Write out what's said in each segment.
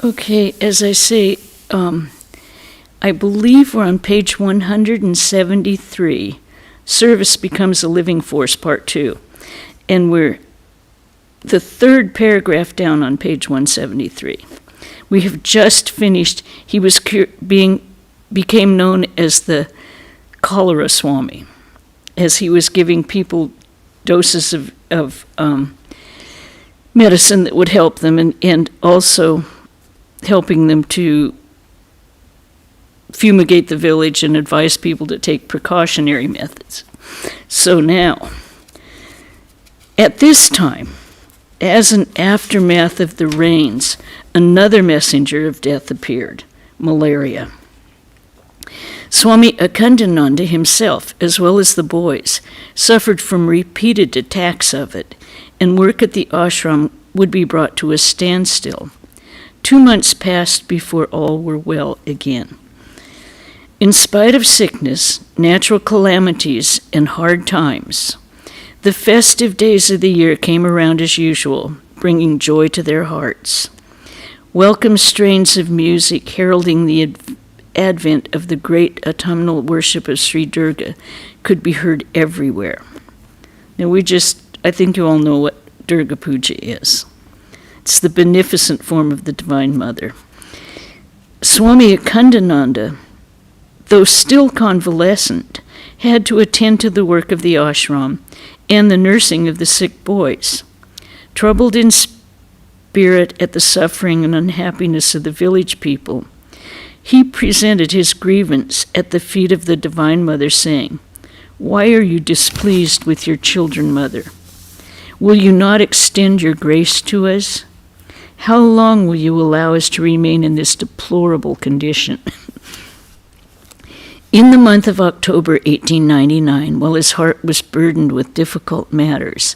Okay, as I say, I believe we're on page 173. Service Becomes a Living Force, Part 2. And we're the third paragraph down on page 173. We have just finished. He was became known as the cholera Swami, as he was giving people doses of medicine that would help them, and also helping them to fumigate the village and advise people to take precautionary methods. So now, at this time, as an aftermath of the rains, another messenger of death appeared, malaria. Swami Akhandananda himself, as well as the boys, suffered from repeated attacks of it, and work at the ashram would be brought to a standstill. 2 months passed before all were well again. In spite of sickness, natural calamities, and hard times, the festive days of the year came around as usual, bringing joy to their hearts. Welcome strains of music heralding the advent of the great autumnal worship of Sri Durga could be heard everywhere. Now I think you all know what Durga Puja is. It's the beneficent form of the Divine Mother. Swami Akhandananda, though still convalescent, had to attend to the work of the ashram and the nursing of the sick boys. Troubled in spirit at the suffering and unhappiness of the village people, he presented his grievance at the feet of the Divine Mother, saying, "Why are you displeased with your children, Mother? Will you not extend your grace to us? How long will you allow us to remain in this deplorable condition?" In the month of October 1899, while his heart was burdened with difficult matters,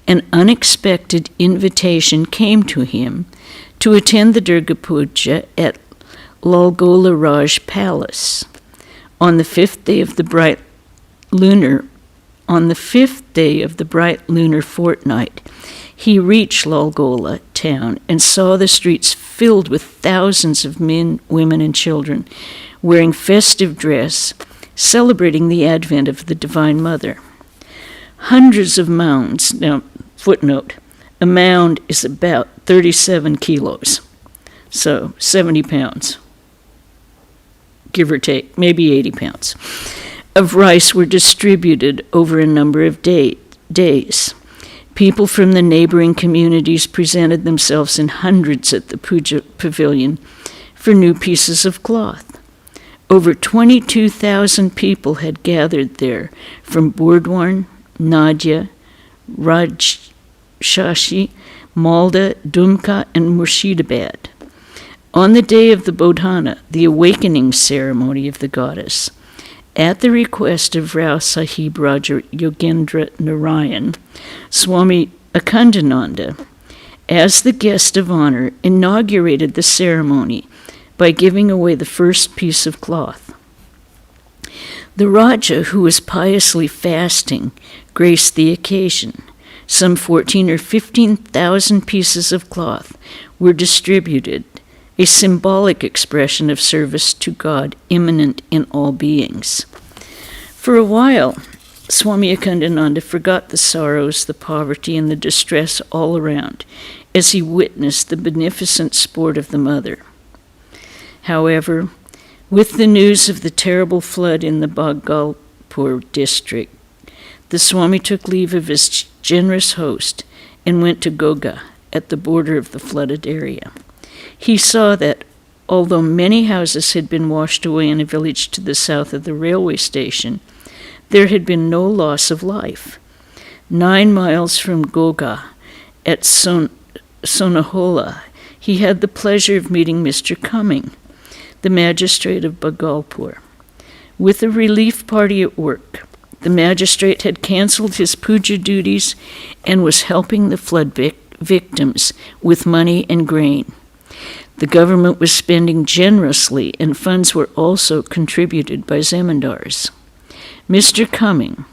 an unexpected invitation came to him to attend the Durga Puja at Lalgola Raj Palace. On the fifth day of the bright lunar fortnight, he reached Lalgola town and saw the streets filled with thousands of men, women, and children wearing festive dress, celebrating the advent of the Divine Mother. Hundreds of mounds. Now, footnote, a mound is about 37 kilos, so 70 pounds, give or take, maybe 80 pounds, of rice were distributed over a number of days. People from the neighboring communities presented themselves in hundreds at the puja pavilion for new pieces of cloth. Over 22,000 people had gathered there from Burdwan, Nadia, Rajshahi, Malda, Dumka, and Murshidabad. On the day of the Bodhana, the awakening ceremony of the goddess, at the request of Rao Sahib Raja Yogendra Narayan, Swami Akhandananda, as the guest of honor, inaugurated the ceremony by giving away the first piece of cloth. The Raja, who was piously fasting, graced the occasion. Some 14 or 15,000 pieces of cloth were distributed, a symbolic expression of service to God immanent in all beings. For a while, Swami Akhandananda forgot the sorrows, the poverty, and the distress all around as he witnessed the beneficent sport of the Mother. However, with the news of the terrible flood in the Bhagalpur district, the Swami took leave of his generous host and went to Goga at the border of the flooded area. He saw that, although many houses had been washed away in a village to the south of the railway station, there had been no loss of life. 9 miles from Goga, at Sonahola, he had the pleasure of meeting Mr. Cumming, the magistrate of Bhagalpur. With a relief party at work, the magistrate had canceled his puja duties and was helping the flood victims with money and grain. The government was spending generously, and funds were also contributed by zemindars. Mr. Cumming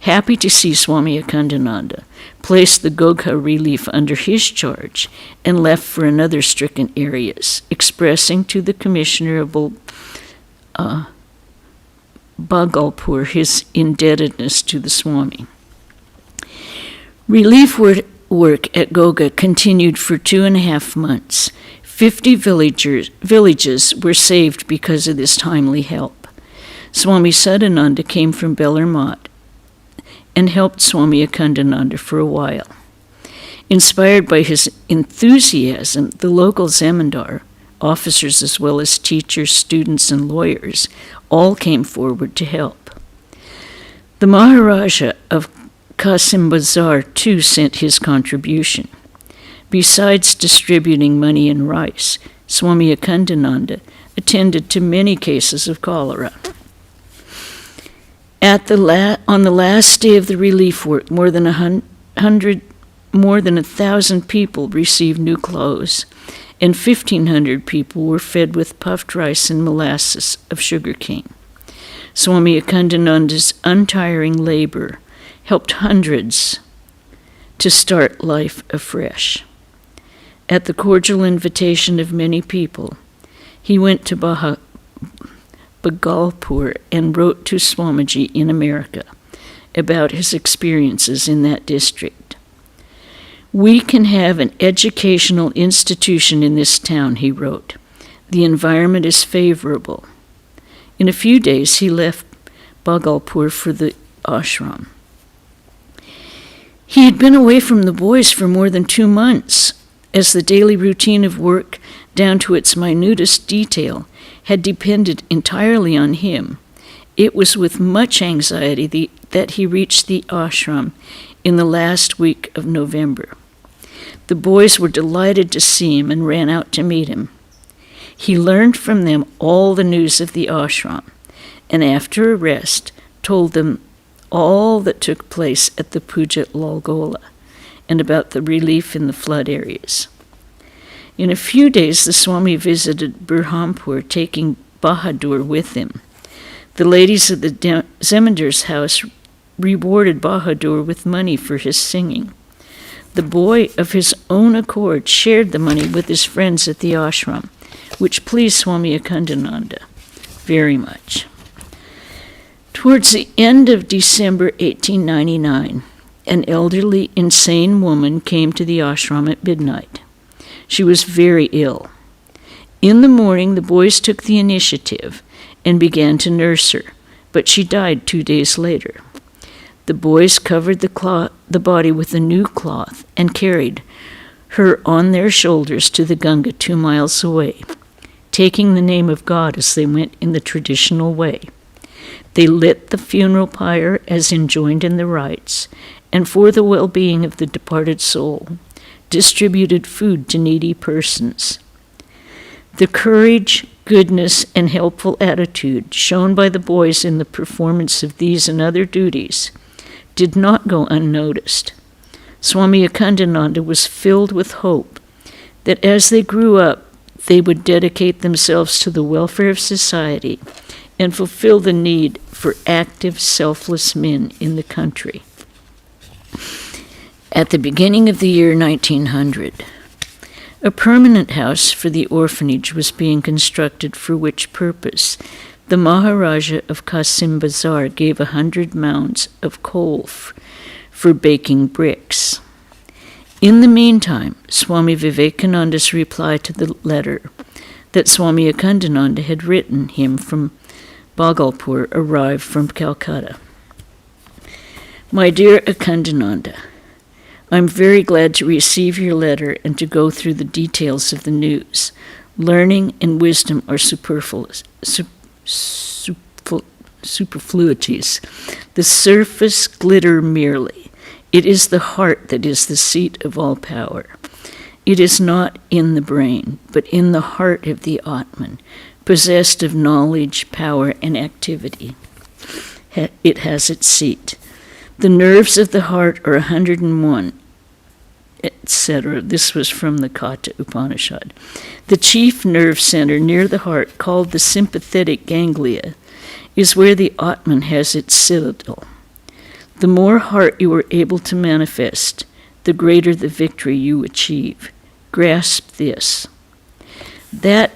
happy to see Swami Akhandananda, placed the Gogha relief under his charge and left for another stricken areas, expressing to the commissioner of Bhagalpur his indebtedness to the Swami. Relief work at Gogha continued for 2.5 months. 50 villages were saved because of this timely help. Swami Sadananda came from Bellarmine and helped Swami Akhandananda for a while. Inspired by his enthusiasm, the local zemindar, officers as well as teachers, students, and lawyers, all came forward to help. The Maharaja of Qasim Bazar too sent his contribution. Besides distributing money and rice, Swami Akhandananda attended to many cases of cholera. On the last day of the relief work, more than 1,000 people received new clothes, and 1,500 people were fed with puffed rice and molasses of sugarcane. Swami Akhandananda's untiring labor helped hundreds to start life afresh. At the cordial invitation of many people, he went to Bhagalpur and wrote to Swamiji in America about his experiences in that district. "We can have an educational institution in this town," he wrote. "The environment is favorable." In a few days, he left Bhagalpur for the ashram. He had been away from the boys for more than 2 months, as the daily routine of work, down to its minutest detail, had depended entirely on him. It was with much anxiety that he reached the ashram in the last week of November. The boys were delighted to see him and ran out to meet him. He learned from them all the news of the ashram, and after a rest, told them all that took place at the Puja Lalgola and about the relief in the flood areas. In a few days, the Swami visited Burhanpur, taking Bahadur with him. The ladies of the zemindar's house rewarded Bahadur with money for his singing. The boy, of his own accord, shared the money with his friends at the ashram, which pleased Swami Akhandananda very much. Towards the end of December 1899, an elderly, insane woman came to the ashram at midnight. She was very ill. In the morning, the boys took the initiative and began to nurse her, but she died 2 days later. The boys covered the body with a new cloth and carried her on their shoulders to the Ganga 2 miles away, taking the name of God as they went in the traditional way. They lit the funeral pyre as enjoined in the rites, and for the well-being of the departed soul, distributed food to needy persons. The courage, goodness, and helpful attitude shown by the boys in the performance of these and other duties did not go unnoticed. Swami Akhandananda was filled with hope that as they grew up, they would dedicate themselves to the welfare of society and fulfill the need for active, selfless men in the country. At the beginning of the year 1900, a permanent house for the orphanage was being constructed, for which purpose the Maharaja of Qasim Bazar gave 100 mounds of coal for baking bricks. In the meantime, Swami Vivekananda's reply to the letter that Swami Akhandananda had written him from Bhagalpur arrived from Calcutta. My dear Akhandananda, I'm very glad to receive your letter and to go through the details of the news. Learning and wisdom are superfluities. The surface glitter merely. It is the heart that is the seat of all power. It is not in the brain, but in the heart of the Atman, possessed of knowledge, power, and activity. It has its seat. The nerves of the heart are 101, etc. This was from the Katha Upanishad. The chief nerve center near the heart, called the sympathetic ganglia, is where the Atman has its citadel. The more heart you are able to manifest, the greater the victory you achieve. Grasp this. That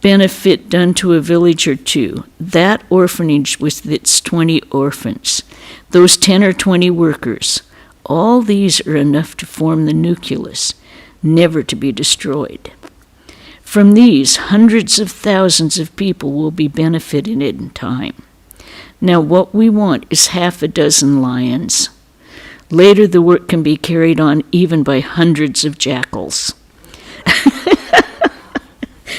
benefit done to a village or two, that orphanage with its 20 orphans, those 10 or 20 workers, all these are enough to form the nucleus, never to be destroyed. From these, hundreds of thousands of people will be benefited in time. Now, what we want is half a dozen lions. Later, the work can be carried on even by hundreds of jackals.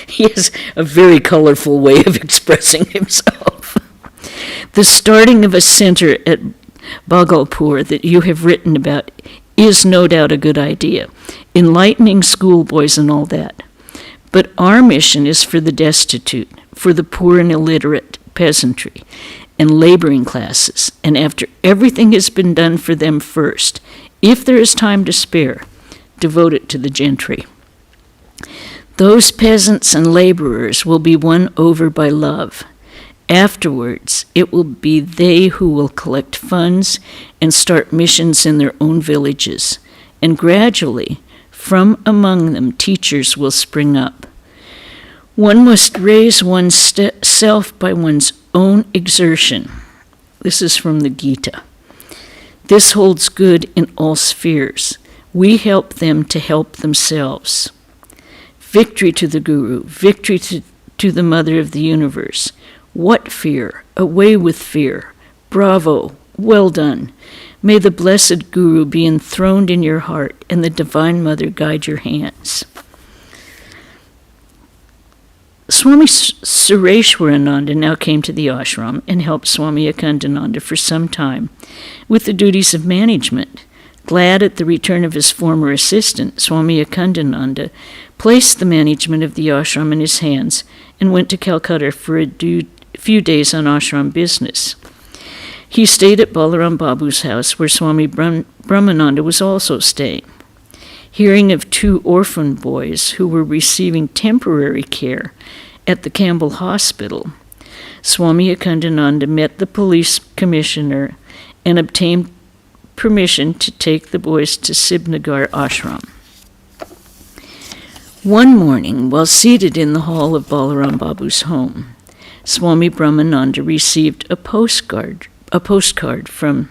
He has a very colorful way of expressing himself. The starting of a center at Bhagalpur that you have written about is no doubt a good idea, enlightening schoolboys and all that. But our mission is for the destitute, for the poor and illiterate peasantry, and laboring classes, and after everything has been done for them first, if there is time to spare, devote it to the gentry. Those peasants and laborers will be won over by love. Afterwards, it will be they who will collect funds and start missions in their own villages, and gradually, from among them, teachers will spring up. One must raise one's self by one's own exertion. This is from the Gita. This holds good in all spheres. We help them to help themselves. Victory to the Guru, victory to the Mother of the Universe. What fear? Away with fear. Bravo, well done. May the blessed Guru be enthroned in your heart and the Divine Mother guide your hands. Swami Sureshwarananda now came to the ashram and helped Swami Akhandananda for some time with the duties of management. Glad at the return of his former assistant, Swami Akhandananda placed the management of the ashram in his hands and went to Calcutta for a few days on ashram business. He stayed at Balaram Babu's house, where Swami Brahmananda was also staying. Hearing of 2 orphan boys who were receiving temporary care at the Campbell Hospital, Swami Akhandananda met the police commissioner and obtained permission to take the boys to Sibnagar ashram. One morning, while seated in the hall of Balaram Babu's home, Swami Brahmananda received a postcard from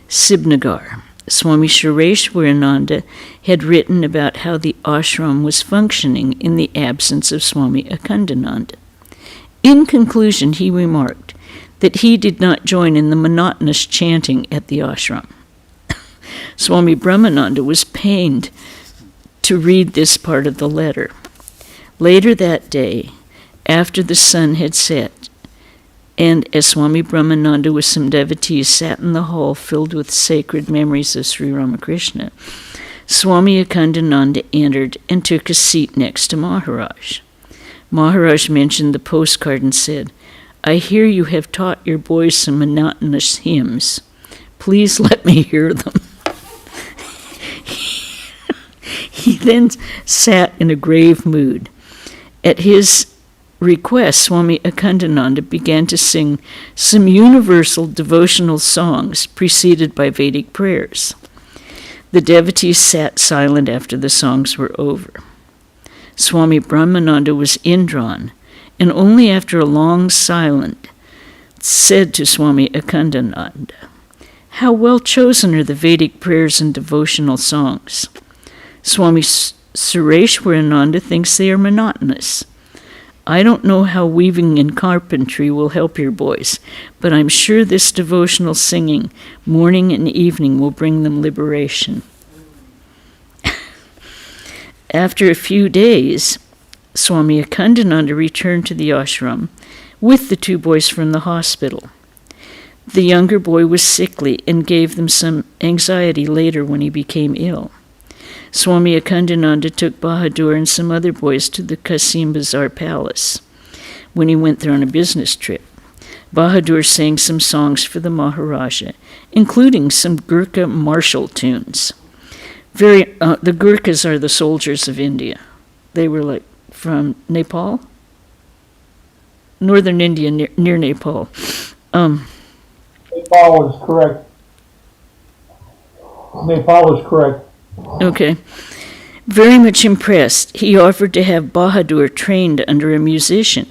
Sibnagar. Swami Sureshwarananda had written about how the ashram was functioning in the absence of Swami Akhandananda. In conclusion, he remarked that he did not join in the monotonous chanting at the ashram. Swami Brahmananda was pained to read this part of the letter. Later that day, after the sun had set, and as Swami Brahmananda with some devotees sat in the hall filled with sacred memories of Sri Ramakrishna, Swami Akhandananda entered and took a seat next to Maharaj. Maharaj mentioned the postcard and said, "I hear you have taught your boys some monotonous hymns. Please let me hear them." He then sat in a grave mood. At his request, Swami Akhandananda began to sing some universal devotional songs preceded by Vedic prayers. The devotees sat silent after the songs were over. Swami Brahmananda was indrawn, and only after a long silence said to Swami Akhandananda, "How well chosen are the Vedic prayers and devotional songs. Swami Sureshwarananda thinks they are monotonous. I don't know how weaving and carpentry will help your boys, but I'm sure this devotional singing, morning and evening, will bring them liberation." After a few days, Swami Akhandananda returned to the ashram with the 2 boys from the hospital. The younger boy was sickly and gave them some anxiety later when he became ill. Swami Akhandananda took Bahadur and some other boys to the Kasim Bazar Palace when he went there on a business trip. Bahadur sang some songs for the Maharaja, including some Gurkha martial tunes. The Gurkhas are the soldiers of India. They were from Nepal? Northern India, near Nepal. Nepal is correct. Nepal is correct. Okay. Very much impressed, he offered to have Bahadur trained under a musician.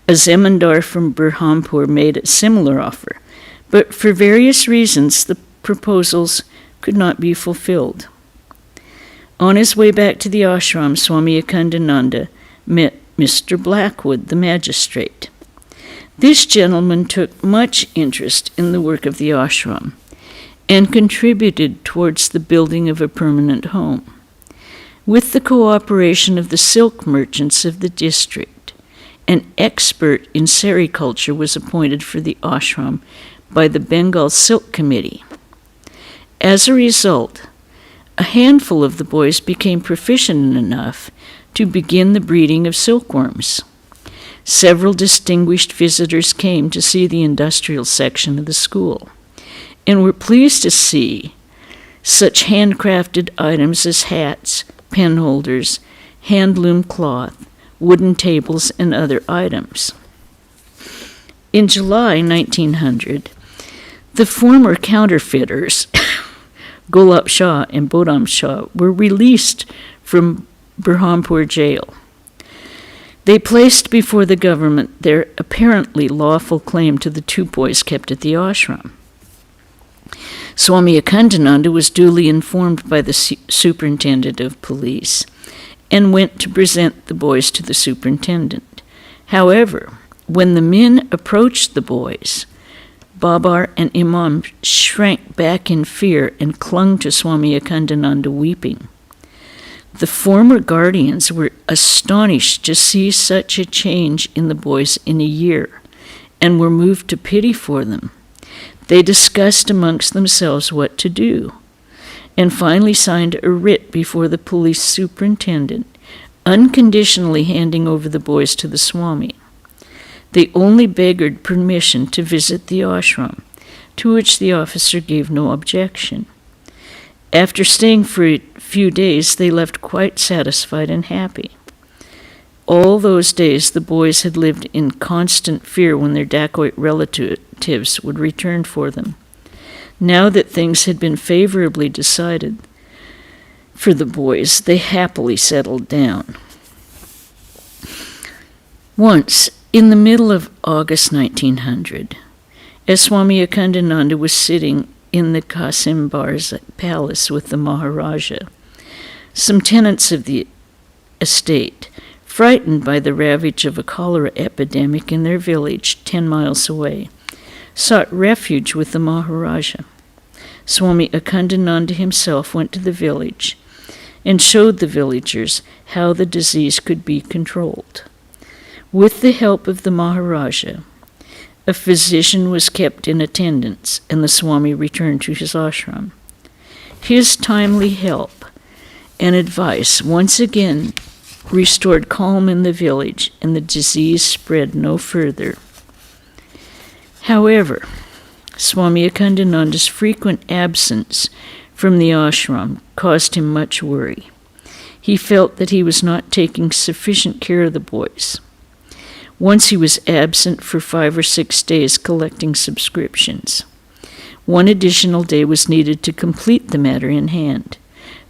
A zemindar from Burhanpur made a similar offer, but for various reasons the proposals could not be fulfilled. On his way back to the ashram, Swami Akhandananda met Mr. Blackwood, the magistrate. This gentleman took much interest in the work of the ashram and contributed towards the building of a permanent home. With the cooperation of the silk merchants of the district, an expert in sericulture was appointed for the ashram by the Bengal Silk Committee. As a result, a handful of the boys became proficient enough to begin the breeding of silkworms. Several distinguished visitors came to see the industrial section of the school and were pleased to see such handcrafted items as hats, pen holders, handloom cloth, wooden tables, and other items. In July 1900, the former counterfeiters, Gulab Shah and Bodam Shah, were released from Burhanpur jail. They placed before the government their apparently lawful claim to the 2 boys kept at the ashram. Swami Akhandananda was duly informed by the superintendent of police and went to present the boys to the superintendent. However, when the men approached the boys, Babar and Imam shrank back in fear and clung to Swami Akhandananda weeping. The former guardians were astonished to see such a change in the boys in a year and were moved to pity for them. They discussed amongst themselves what to do and finally signed a writ before the police superintendent, unconditionally handing over the boys to the Swami. They only begged permission to visit the ashram, to which the officer gave no objection. After staying for a few days, they left quite satisfied and happy. All those days, the boys had lived in constant fear when their dacoit relatives would return for them. Now that things had been favorably decided for the boys, they happily settled down. Once, in the middle of August 1900, as Swami Akhandananda was sitting in the Kasimbar's palace with the Maharaja, some tenants of the estate, frightened by the ravage of a cholera epidemic in their village 10 miles away, sought refuge with the Maharaja. Swami Akhandananda himself went to the village and showed the villagers how the disease could be controlled. With the help of the Maharaja, a physician was kept in attendance, and the Swami returned to his ashram. His timely help and advice once again restored calm in the village, and the disease spread no further. However, Swami Akhandananda's frequent absence from the ashram caused him much worry. He felt that he was not taking sufficient care of the boys. Once he was absent for 5 or 6 days collecting subscriptions. 1 additional day was needed to complete the matter in hand,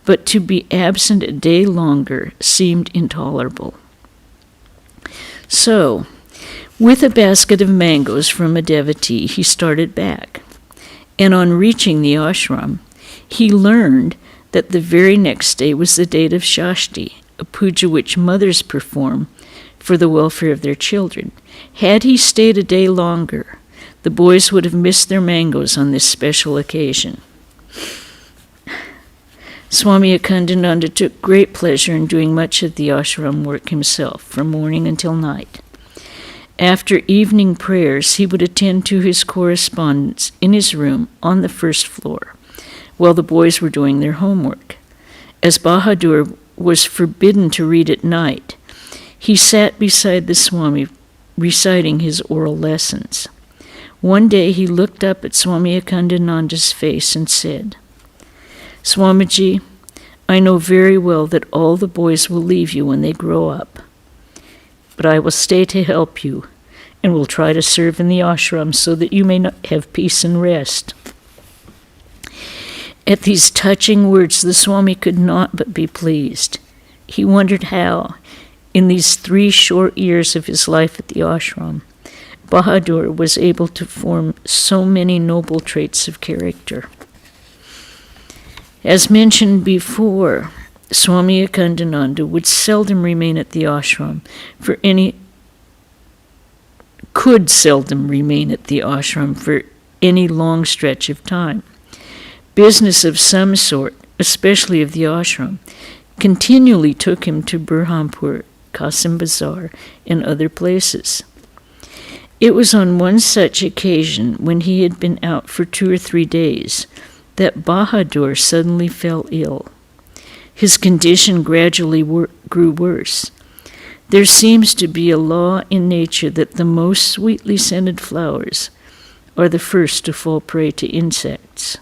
but to be absent a day longer seemed intolerable. So, with a basket of mangoes from a devotee, he started back. And on reaching the ashram, he learned that the very next day was the date of Shashti, a puja which mothers perform for the welfare of their children. Had he stayed a day longer, the boys would have missed their mangoes on this special occasion. Swami Akhandananda took great pleasure in doing much of the ashram work himself, from morning until night. After evening prayers, he would attend to his correspondence in his room on the first floor, while the boys were doing their homework. As Bahadur was forbidden to read at night, he sat beside the Swami, reciting his oral lessons. One day he looked up at Swami Akhandananda's face and said, "Swamiji, I know very well that all the boys will leave you when they grow up, but I will stay to help you and will try to serve in the ashram so that you may not have peace and rest." At these touching words, the Swami could not but be pleased. He wondered how, in these 3 short years of his life at the ashram, Bahadur was able to form so many noble traits of character. As mentioned before, Swami Akhandananda would seldom remain at the ashram for any long stretch of time. Business of some sort, especially of the ashram, continually took him to Burhanpur, Qasim Bazar, and other places. It was on one such occasion, when he had been out for 2 or 3 days, that Bahadur suddenly fell ill. His condition gradually grew worse. There seems to be a law in nature that the most sweetly scented flowers are the first to fall prey to insects.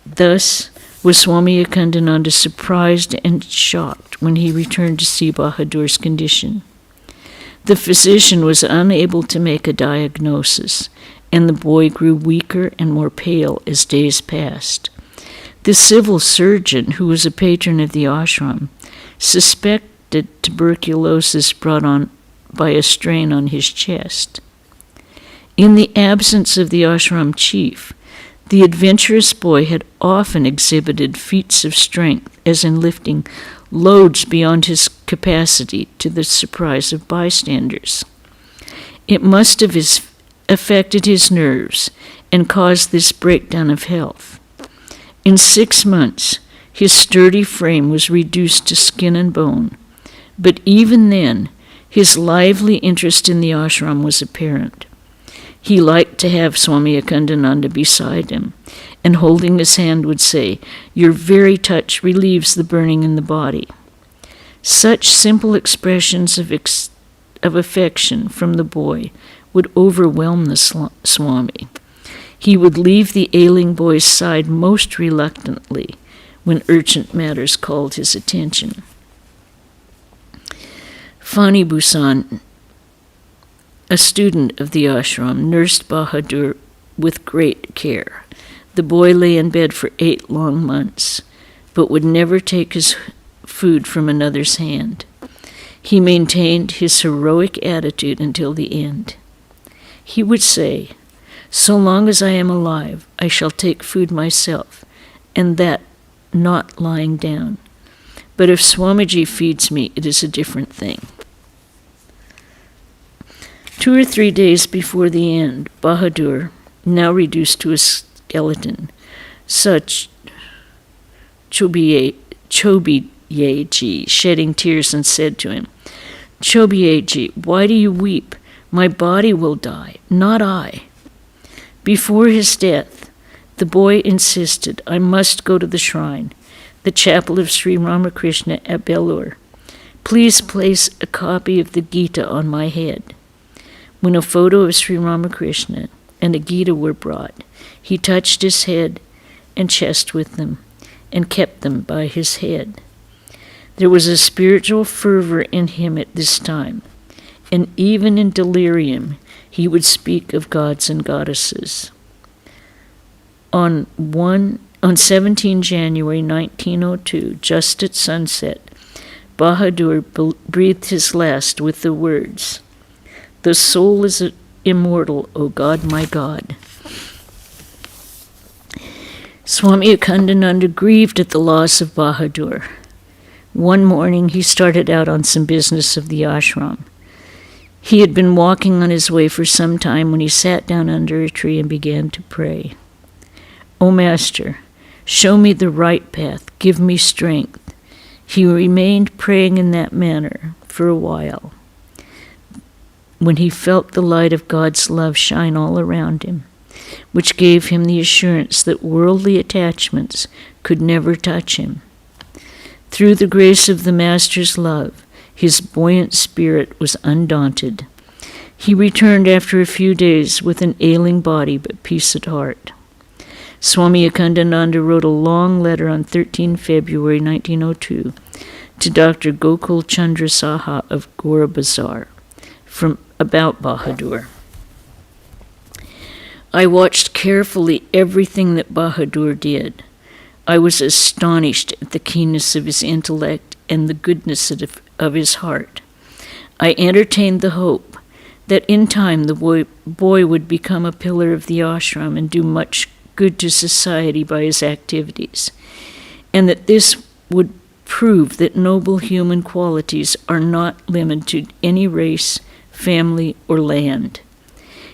Thus was Swami Akhandananda surprised and shocked when he returned to see Bahadur's condition. The physician was unable to make a diagnosis, and the boy grew weaker and more pale as days passed. The civil surgeon, who was a patron of the ashram, suspected tuberculosis brought on by a strain on his chest. In the absence of the ashram chief, the adventurous boy had often exhibited feats of strength, as in lifting loads beyond his capacity, to the surprise of bystanders. It must have affected his nerves and caused this breakdown of health. In 6 months, his sturdy frame was reduced to skin and bone, but even then, his lively interest in the ashram was apparent. He liked to have Swami Akhandananda beside him, and holding his hand would say, "Your very touch relieves the burning in the body." Such simple expressions of affection from the boy would overwhelm the Swami. He would leave the ailing boy's side most reluctantly when urgent matters called his attention. Fani Bhusan, a student of the ashram, nursed Bahadur with great care. The boy lay in bed for 8 long months, but would never take his food from another's hand. He maintained his heroic attitude until the end. He would say, "So long as I am alive, I shall take food myself, and that not lying down. But if Swamiji feeds me, it is a different thing." 2 or 3 days before the end, Bahadur, now reduced to a skeleton, such Chobiyeji, shedding tears, and said to him, "Chobiyeji, why do you weep? My body will die, not I." Before his death, the boy insisted, "I must go to the shrine, the chapel of Sri Ramakrishna at Belur. Please place a copy of the Gita on my head." When a photo of Sri Ramakrishna and a Gita were brought, he touched his head and chest with them and kept them by his head. There was a spiritual fervor in him at this time, and even in delirium he would speak of gods and goddesses. On 17 January 1902, just at sunset, Bahadur breathed his last with the words, "The soul is immortal, O God, my God." Swami Akhandananda grieved at the loss of Bahadur. One morning he started out on some business of the ashram. He had been walking on his way for some time when he sat down under a tree and began to pray. "O Master, show me the right path, give me strength." He remained praying in that manner for a while, when he felt the light of God's love shine all around him, which gave him the assurance that worldly attachments could never touch him. Through the grace of the Master's love, his buoyant spirit was undaunted. He returned after a few days with an ailing body but peace at heart. Swami Akhandananda wrote a long letter on 13 February 1902 to Dr. Gokul Chandra Saha of Gora Bazar about Bahadur. I watched carefully everything that Bahadur did. I was astonished at the keenness of his intellect and the goodness of his heart. I entertained the hope that in time the boy would become a pillar of the ashram and do much good to society by his activities, and that this would prove that noble human qualities are not limited to any race, family, or land.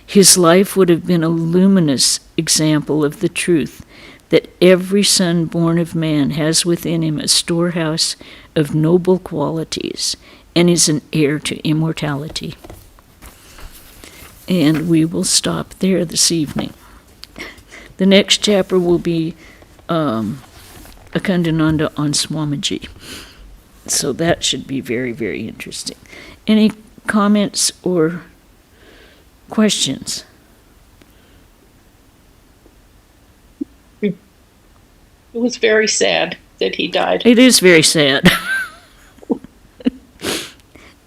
His life would have been a luminous example of the truth that every son born of man has within him a storehouse of noble qualities and is an heir to immortality. And we will stop there this evening. The next chapter will be Akhandananda on Swamiji. So that should be very, very interesting. Any comments or questions? It was very sad that he died. It is very sad.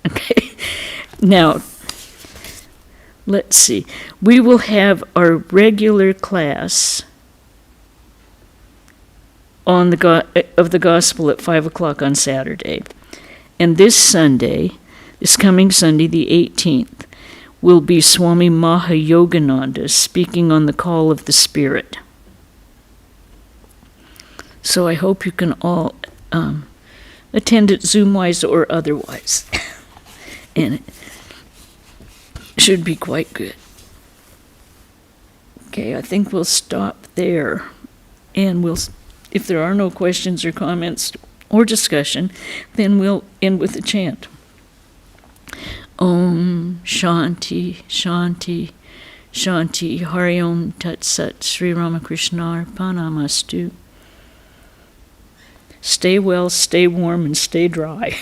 Okay. Now, let's see. We will have our regular class on of the Gospel at 5 o'clock on Saturday. And this coming Sunday, the 18th, will be Swami Mahayogananda speaking on the call of the Spirit. So I hope you can all attend it Zoom-wise or otherwise. And it should be quite good. Okay, I think we'll stop there. And if there are no questions or comments or discussion, then we'll end with a chant. Om Shanti Shanti Shanti Hari Om Tat Sat Sri Ramakrishna Arpanamastu. Stay well, stay warm, and stay dry.